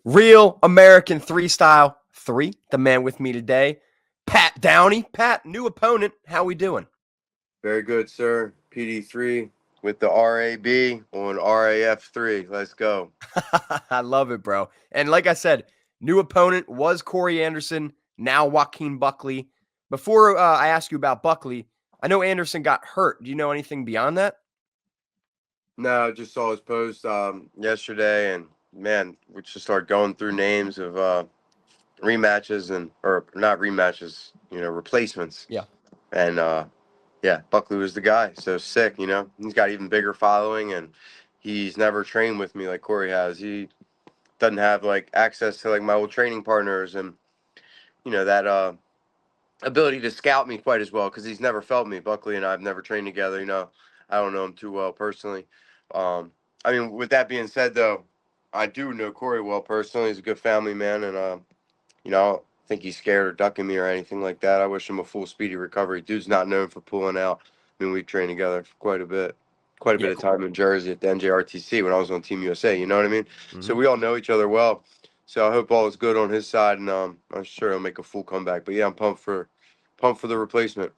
Real American three style three. The man with me today, Pat Downey. Pat, new opponent. How we doing? Very good, sir. PD3 with the RAB on RAF3. Let's go. I love it, bro. And like I said, new opponent was Corey Anderson, now Joaquin Buckley. Before I ask you about Buckley, I know Anderson got hurt. Do you know anything beyond that? No, just saw his post yesterday, and man, we just started going through names of rematches or not rematches, replacements. Yeah. And yeah, Buckley was the guy. So sick, He's got even bigger following, and he's never trained with me like Corey has. He doesn't have like access to like my old training partners and that ability to scout me quite as well because he's never felt me. Buckley and I have never trained together. I don't know him too well personally. I mean, with that being said, though, I do know Corey well personally. He's a good family man, and I don't think he's scared or ducking me or anything like that. I wish him a full speedy recovery. Dude's not known for pulling out. I mean, we trained together for quite a Yeah. bit of time in Jersey at the NJRTC when I was on Team USA. You know what I mean? So Mm-hmm. we all know each other well. So I hope all is good on his side, and I'm sure he'll make a full comeback. But yeah, I'm pumped for the replacement.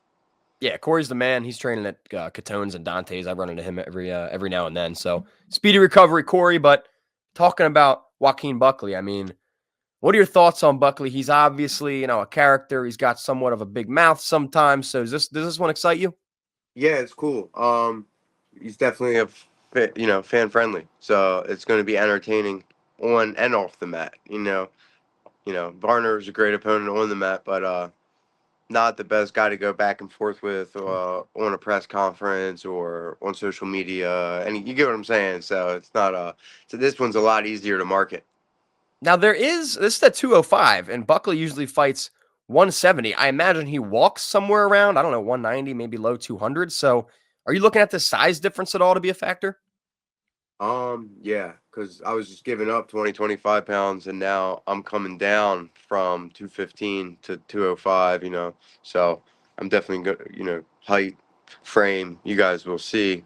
Yeah, Corey's the man. He's training at Catone's and Dante's. I run into him every now and then. So speedy recovery, Corey. But talking about Joaquin Buckley, I mean, what are your thoughts on Buckley? He's obviously, a character. He's got somewhat of a big mouth sometimes. So does this one excite you? Yeah, it's cool. He's definitely fan friendly. So it's going to be entertaining on and off the mat. Varner is a great opponent on the mat, but not the best guy to go back and forth with on a press conference or on social media. And you get what I'm saying. So it's not so this one's a lot easier to market. Now this is at 205, and Buckley usually fights 170. I imagine he walks somewhere around, I don't know, 190, maybe low 200. So are you looking at the size difference at all to be a factor? Yeah, because I was just giving up 20, 25 pounds, and now I'm coming down from 215 to 205, So I'm definitely good, height, frame. You guys will see,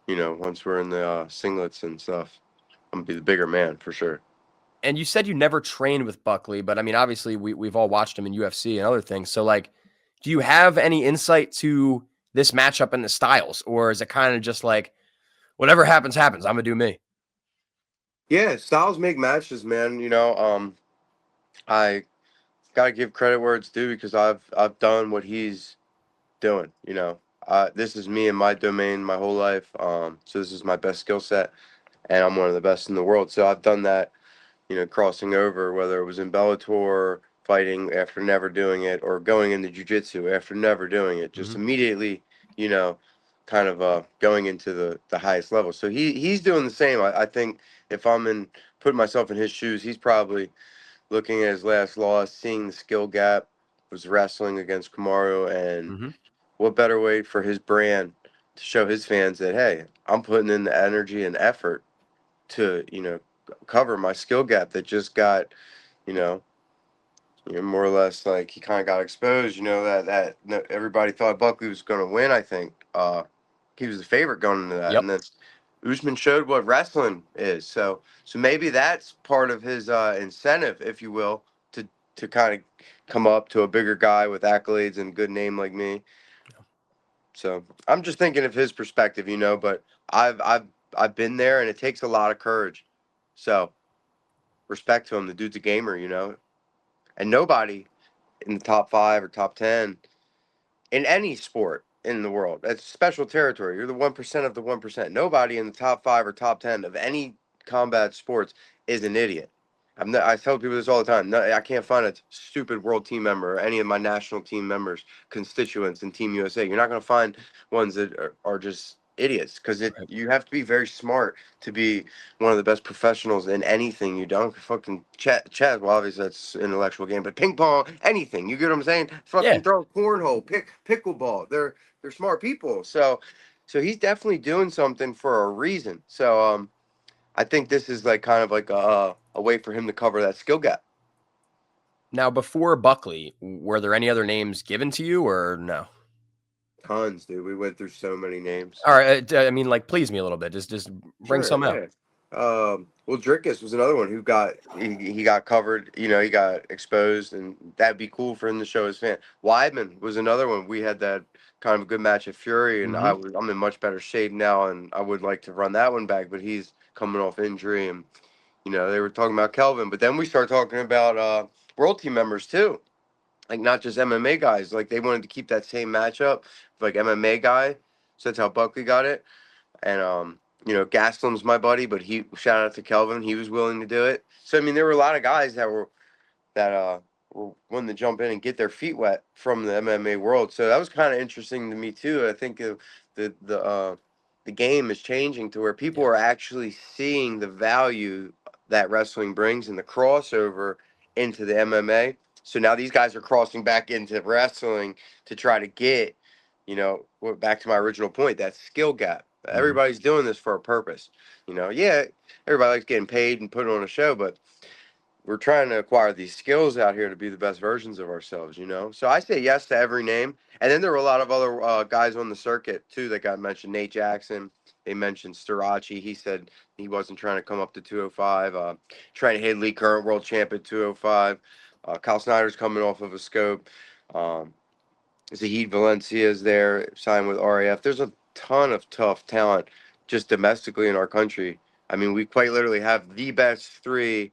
once we're in the singlets and stuff. I'm gonna be the bigger man for sure. And you said you never trained with Buckley, but I mean, obviously we've all watched him in UFC and other things. So like, do you have any insight to this matchup and the styles, or is it kind of just like whatever happens, happens? I'm gonna do me. Yeah, styles make matches, man. I gotta give credit where it's due because I've done what he's doing. This is me in my domain my whole life. So this is my best skill set, and I'm one of the best in the world. So I've done that, crossing over, whether it was in Bellator, fighting after never doing it, or going into jiu-jitsu after never doing it, just Mm-hmm. immediately, you know, kind of going into the highest level. So he's doing the same. I think if putting myself in his shoes, he's probably looking at his last loss, seeing the skill gap, was wrestling against Kamaru, and Mm-hmm. what better way for his brand to show his fans that, hey, I'm putting in the energy and effort to, cover my skill gap that just got, you know, more or less like he kind of got exposed. Everybody thought Buckley was going to win. I think he was the favorite going into that, and Yep. then Usman showed what wrestling is. So maybe that's part of his incentive, if you will, to kind of come up to a bigger guy with accolades and a good name like me. So I'm just thinking of his perspective, But I've been there, and it takes a lot of courage. So respect to him. The dude's a gamer, And nobody in the top 5 or top 10 in any sport in the world. That's special territory. You're the 1% of the 1%. Nobody in the top 5 or top 10 of any combat sports is an idiot. I tell people this all the time. No, I can't find a stupid world team member or any of my national team members, constituents in Team USA. You're not going to find ones that are just idiots because Right. you have to be very smart to be one of the best professionals in anything you don't fucking chess. Well, obviously that's an intellectual game, but ping pong, anything. You get what I'm saying? Yeah. Fucking throw cornhole, pickleball. They're smart people. So he's definitely doing something for a reason. So I think this is like kind of like a way for him to cover that skill gap. Now, before Buckley, were there any other names given to you, or no? Tons, dude. We went through so many names. All right. I mean, like, please me a little bit. Just bring Sure, some out. yeah. Well, Drickus was another one who he got covered. You know, he got exposed, and that'd be cool for him to show his fan. Weidman was another one. We had that kind of a good match at Fury, and Mhm. I'm in much better shape now, and I would like to run that one back, but he's coming off injury, and you know they were talking about Kelvin, but then we started talking about world team members too, like not just MMA guys. Like they wanted to keep that same matchup, like MMA guy. So that's how Buckley got it. And you know, Gaslam's my buddy, but he shout out to Kelvin. He was willing to do it. So I mean, there were a lot of guys that were wanting to jump in and get their feet wet from the MMA world. So that was kind of interesting to me too. I think the game is changing to where people Yeah. are actually seeing the value that wrestling brings and the crossover into the MMA. So now these guys are crossing back into wrestling to try to get, you know, back to my original point, that skill gap. Mhm. Everybody's doing this for a purpose. You know, yeah, everybody likes getting paid and putting on a show, but we're trying to acquire these skills out here to be the best versions of ourselves, you know? So I say yes to every name. And then there were a lot of other guys on the circuit, too, that got mentioned. Nate Jackson, they mentioned Starachi. He said he wasn't trying to come up to 205. Trent Hadley, current world champ at 205. Kyle Snyder's coming off of a scope. Um, Zahid Valencia is there, signed with RAF. There's a ton of tough talent just domestically in our country. I mean, we quite literally have the best three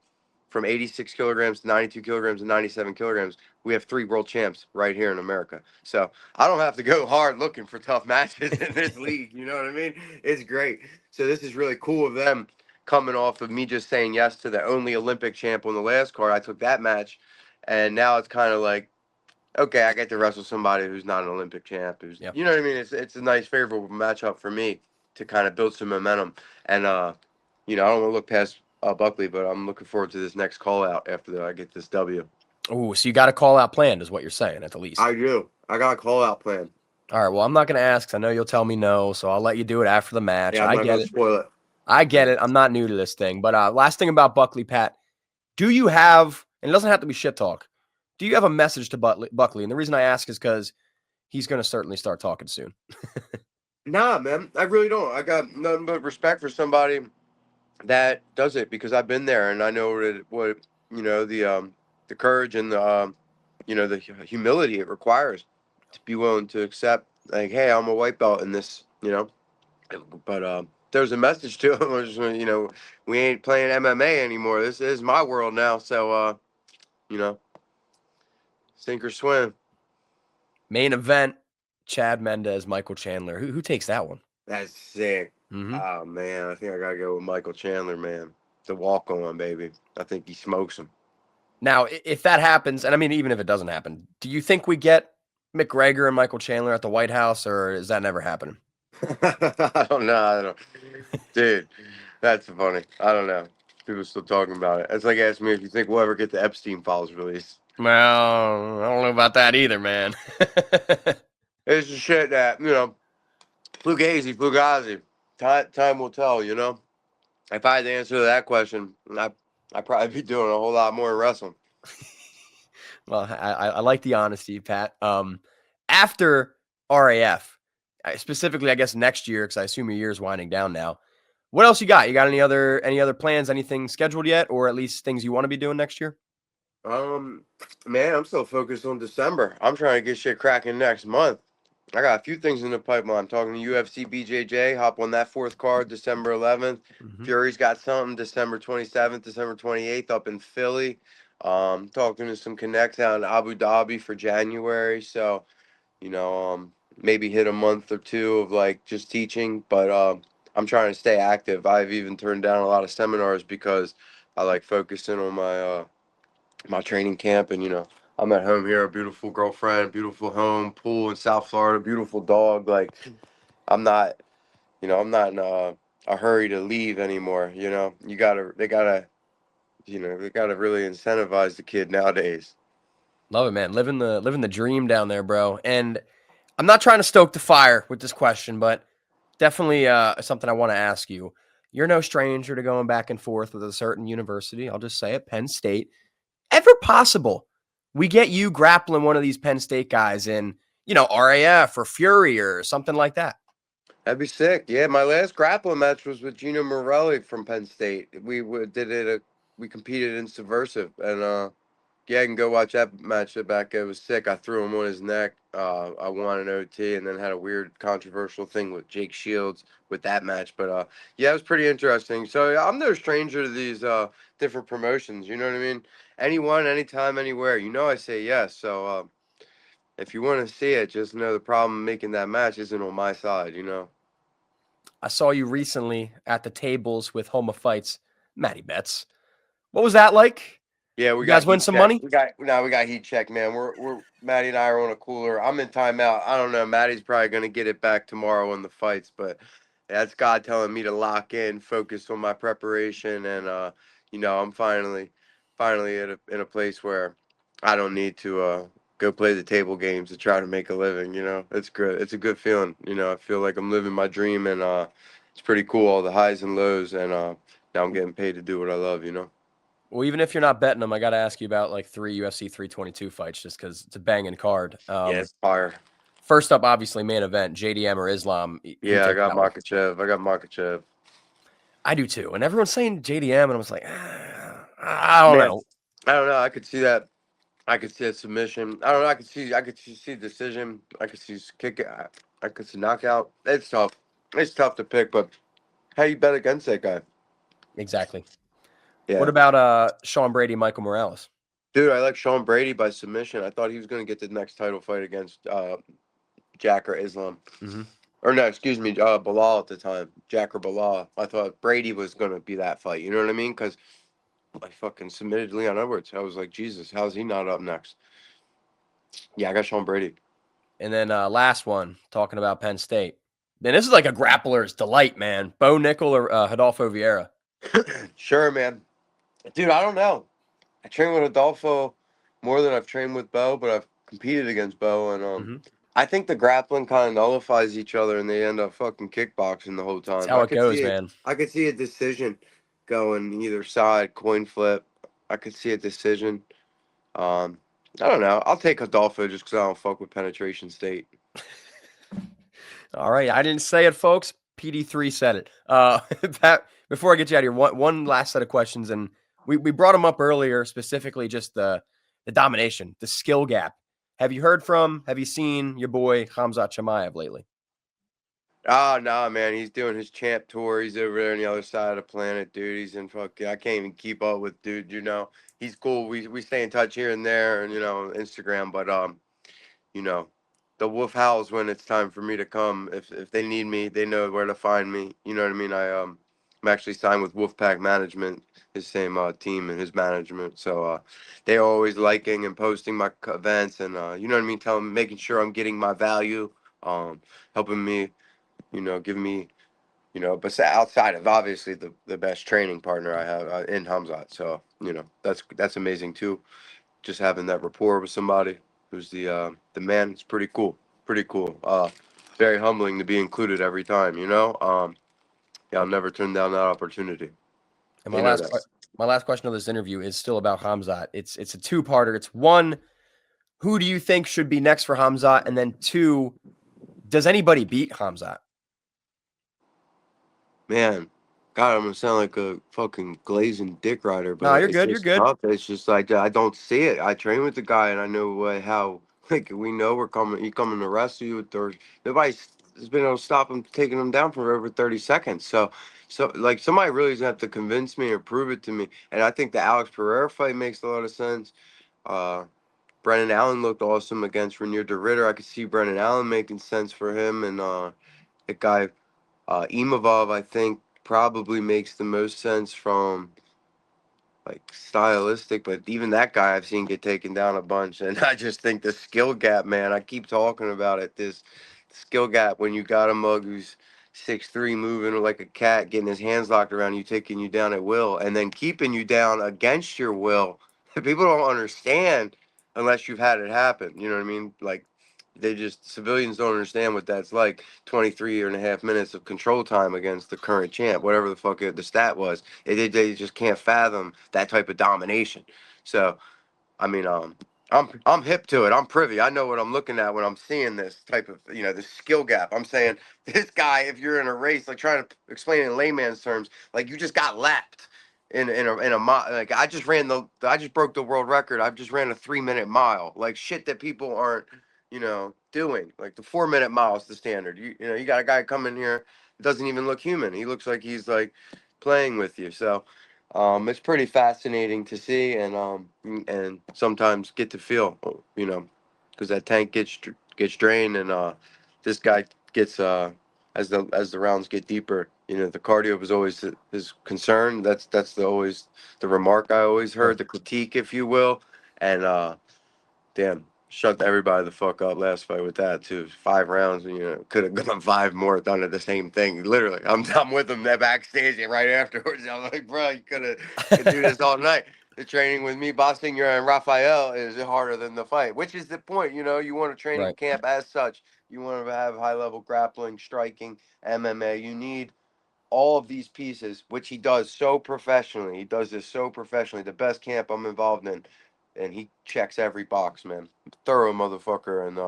from 86 kilograms to 92 kilograms and 97 kilograms. We have three world champs right here in America. So I don't have to go hard looking for tough matches in this league. You know what I mean? It's great. So this is really cool of them coming off of me just saying yes to the only Olympic champ on the last card. I took that match, and now it's kind of like, okay, I get to wrestle somebody who's not an Olympic champ. Who's, Yeah. you know what I mean? It's a nice, favorable matchup for me to kind of build some momentum. And you know, I don't want to look past Buckley, but I'm looking forward to this next call out after I get this W. Oh, so you got a call out planned, is what you're saying at the least. I do. I got a call out plan. All right. Well, I'm not going to ask 'cause I know you'll tell me no, so I'll let you do it after the match. Yeah, I'm I not get gonna it. spoil it. I get it. I'm not new to this thing. But last thing about Buckley, Pat, do you have, and it doesn't have to be shit talk, do you have a message to Buckley? And the reason I ask is because he's going to certainly start talking soon. Nah, man, I really don't. I got nothing but respect for somebody that does it because I've been there and I know what you know the courage and the you know the humility it requires to be willing to accept, like, hey, I'm a white belt in this, you know. But there's a message to him, which, you know, we ain't playing MMA anymore. This is my world now. So you know, sink or swim. Main event, Chad Mendes, Michael Chandler. Who takes that one? That's sick. Mm-hmm. Oh man, I think I gotta go with Michael Chandler, man. The walk on, baby. I think he smokes him. Now, if that happens, and I mean, even if it doesn't happen, do you think we get McGregor and Michael Chandler at the White House, or is that never happening? I don't know. I don't. Dude, that's funny. I don't know. People still talking about it. It's like asking me if you think we'll ever get the Epstein files released. Well, I don't know about that either, man. It's the shit that, you know, Fugazi, Fugazi. Time will tell, you know? If I had the answer to that question, I'd probably be doing a whole lot more wrestling. Well, I like the honesty, Pat. After RAF, specifically, I guess next year, because I assume your year's winding down now. What else you got? You got any other plans? Anything scheduled yet, or at least things you want to be doing next year? Man, I'm still focused on December. I'm trying to get shit cracking next month. I got a few things in the pipeline. I'm talking to UFC BJJ, hop on that fourth card December 11th. Mm-hmm. Fury's got something December 27th, December 28th up in Philly. Talking to some connects out in Abu Dhabi for January. So, you know, maybe hit a month or two of like just teaching, but I'm trying to stay active. I've even turned down a lot of seminars because I like focusing on my training camp, and you know, I'm at home here, a beautiful girlfriend, beautiful home, pool in South Florida, beautiful dog. Like, I'm not, you know, I'm not in a hurry to leave anymore. You know, they gotta, you know, they gotta really incentivize the kid nowadays. Love it, man. Living the dream down there, bro. And I'm not trying to stoke the fire with this question, but definitely something I want to ask you. You're no stranger to going back and forth with a certain university. I'll just say it, Penn State. Ever possible, we get you grappling one of these Penn State guys in, RAF or Fury or something like that? That'd be sick. Yeah, my last grappling match was with Gino Morelli from Penn State. Did it. We competed in Subversive, and yeah, I can go watch that match back. It was sick. I threw him on his neck. I won an OT, and then had a weird controversial thing with Jake Shields with that match. But yeah, it was pretty interesting. So yeah, I'm no stranger to these different promotions. You know what I mean? Anyone, anytime, anywhere. You know, I say yes. So if you want to see it, just know the problem making that match isn't on my side. You know. I saw you recently at the tables with Homa Fights, Matty Betts. What was that like? Yeah, we You got guys win heat some check. money? We got heat check, man. We're Maddie and I are on a cooler. I'm in timeout. I don't know. Maddie's probably gonna get it back tomorrow in the fights, but that's God telling me to lock in, focus on my preparation, and I'm finally in a place where I don't need to go play the table games to try to make a living. You know, it's good. It's a good feeling. You know, I feel like I'm living my dream, and it's pretty cool. All the highs and lows, and now I'm getting paid to do what I love. You know. Well, even if you're not betting them, I got to ask you about like 3 UFC 322 fights just because it's a banging card. Yeah, it's fire. First up, obviously, main event, JDM or Islam. Who Yeah, I takes got that one? Makachev. I got Makachev. I do too. And everyone's saying JDM, and I was like, I don't Man, know. I don't know. I could see that. I could see a submission. I don't know. I could see decision. I could see kick. I could see knockout. It's tough. It's tough to pick, but how you bet against that guy? Exactly. What Yeah, about Sean Brady, Michael Morales? dude. I like Sean Brady by submission. I thought he was going to get the next title fight against Jack or Islam. Mm-hmm. Or no, excuse me, Bilal at the time. Jack or Bilal. I thought Brady was going to be that fight. You know what I mean? Because I fucking submitted Leon Edwards. I was like, Jesus, how's he not up next? Yeah, I got Sean Brady. And then last one, talking about Penn State. Man, this is like a grappler's delight, man. Bo Nickel or Adolfo Vieira? Sure, man. Dude, I don't know. I train with Adolfo more than I've trained with Bo, but I've competed against Bo, and Mm-hmm. I think the grappling kind of nullifies each other, and they end up fucking kickboxing the whole That's time. how it goes, man. I could see a decision going either side, coin flip. I could see a decision. Um, I don't know. I'll take Adolfo just because I don't fuck with penetration state. All right. I didn't say it, folks. PD3 said it. Before I get you out of here, one last set of questions. And we brought them up earlier, specifically just the domination, the skill gap. Have you seen your boy Khamzat Chimaev lately? Oh no, man, he's doing his champ tour. He's over there on the other side of the planet, dude. He's in fucking. I can't even keep up with dude. You know, he's cool. We stay in touch here and there, and Instagram. But you know, the wolf howls when it's time for me to come. If they need me, they know where to find me. You know what I mean? I'm actually signed with Wolfpack Management, his same team and his management. So they're always liking and posting my events, and you know what I mean, making sure I'm getting my value, helping me, giving me, but outside of obviously the best training partner I have in Hamzat. So that's amazing too. Just having that rapport with somebody who's the man. It's pretty cool. Pretty cool. Very humbling to be included every time. Yeah, I'll never turn down that opportunity. And You know that. my last question of this interview is still about Khamzat. It's a two-parter. It's one, who do you think should be next for Khamzat? And then two, does anybody beat Khamzat? Man, God, I'm gonna sound like a fucking glazing dick rider, No, but you're it's good. You're just good. tough. It's just like I don't see it. I train with the guy, and I know how. Like we know we're coming. He coming to rescue you. Nobody's has been able to stop him, taking him down for over 30 seconds. So like somebody really doesn't have to convince me or prove it to me. And I think the Alex Pereira fight makes a lot of sense. Uh, Brennan Allen looked awesome against Renier DeRitter. I could see Brennan Allen making sense for him, and the guy Imavov, I think, probably makes the most sense from like stylistic, but even that guy I've seen get taken down a bunch, and I just think the skill gap, man. I keep talking about it. This skill gap when you got a mug who's 6'3", moving like a cat, getting his hands locked around you, taking you down at will, and then keeping you down against your will. People don't understand unless you've had it happen. You know what I mean? Like civilians don't understand what that's like. 23 and a half minutes of control time against the current champ, whatever the fuck the stat was. They just can't fathom that type of domination. So, I mean, I'm hip to it. I'm privy. I know what I'm looking at when I'm seeing this type of, the skill gap. I'm saying this guy, if you're in a race, like trying to explain it in layman's terms, like you just got lapped like I just broke the world record. I've just ran a 3-minute mile. Like shit that people aren't, doing. Like the 4-minute mile is the standard. You got a guy coming here, doesn't even look human. He looks like he's like playing with you. So it's pretty fascinating to see and sometimes get to feel, because that tank gets drained and this guy gets as the rounds get deeper. The cardio was always his concern. That's always the remark I always heard, the critique, if you will, and damn. Shut everybody the fuck up last fight with that too. 5 rounds, could have gone 5 more, done it the same thing. Literally, I'm with him that backstage and right afterwards. I'm like, bro, you could do this all night. The training with me, boxing, and Rafael is harder than the fight, which is the point. You want a training Right. camp as such. You want to have high level grappling, striking, MMA. You need all of these pieces, which he does so professionally. He does this so professionally. The best camp I'm involved in, and he checks every box, man. Thorough motherfucker, and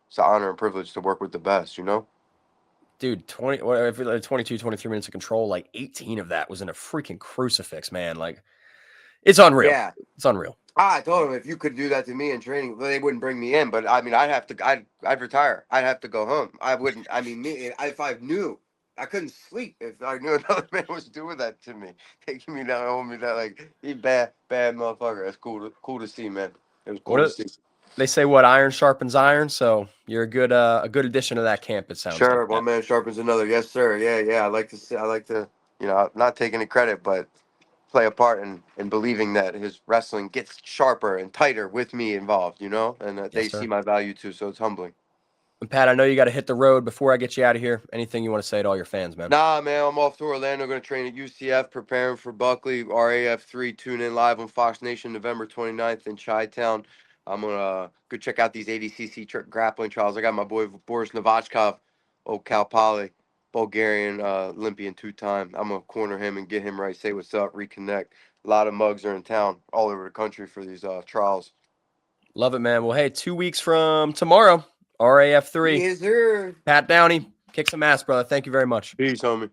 it's an honor and privilege to work with the best, Dude, 22, 23 minutes of control, like 18 of that was in a freaking crucifix, man. Like, it's unreal. Yeah. It's unreal. I told him if you could do that to me in training, they wouldn't bring me in. But I mean, I'd retire. I'd have to go home. I wouldn't. I mean, if I knew, I couldn't sleep if I knew another man was doing that to me, taking me down, holding me down. Like he bad motherfucker. That's cool to see, man. It was cool to see. They say what iron sharpens iron, so you're a good addition to that camp. It sounds like. Sure, one man sharpens another. Yes, sir. Yeah. I like to see. I like to, not take any credit, but play a part in believing that his wrestling gets sharper and tighter with me involved, and they see my value too, so it's humbling. And Pat, I know you got to hit the road before I get you out of here. Anything you want to say to all your fans, man? Nah, man, I'm off to Orlando, going to train at UCF, preparing for Buckley, RAF3, tune in live on Fox Nation November 29th in Chi-Town. I'm going to go check out these ADCC grappling trials. I got my boy Boris Novachkov, old Cal Poly, Bulgarian Olympian 2-time. I'm going to corner him and get him right, say what's up, reconnect. A lot of mugs are in town all over the country for these trials. Love it, man. Well, hey, 2 weeks from tomorrow, RAF3. Yes, sir. Pat Downey, kick some ass, brother. Thank you very much. Peace, homie.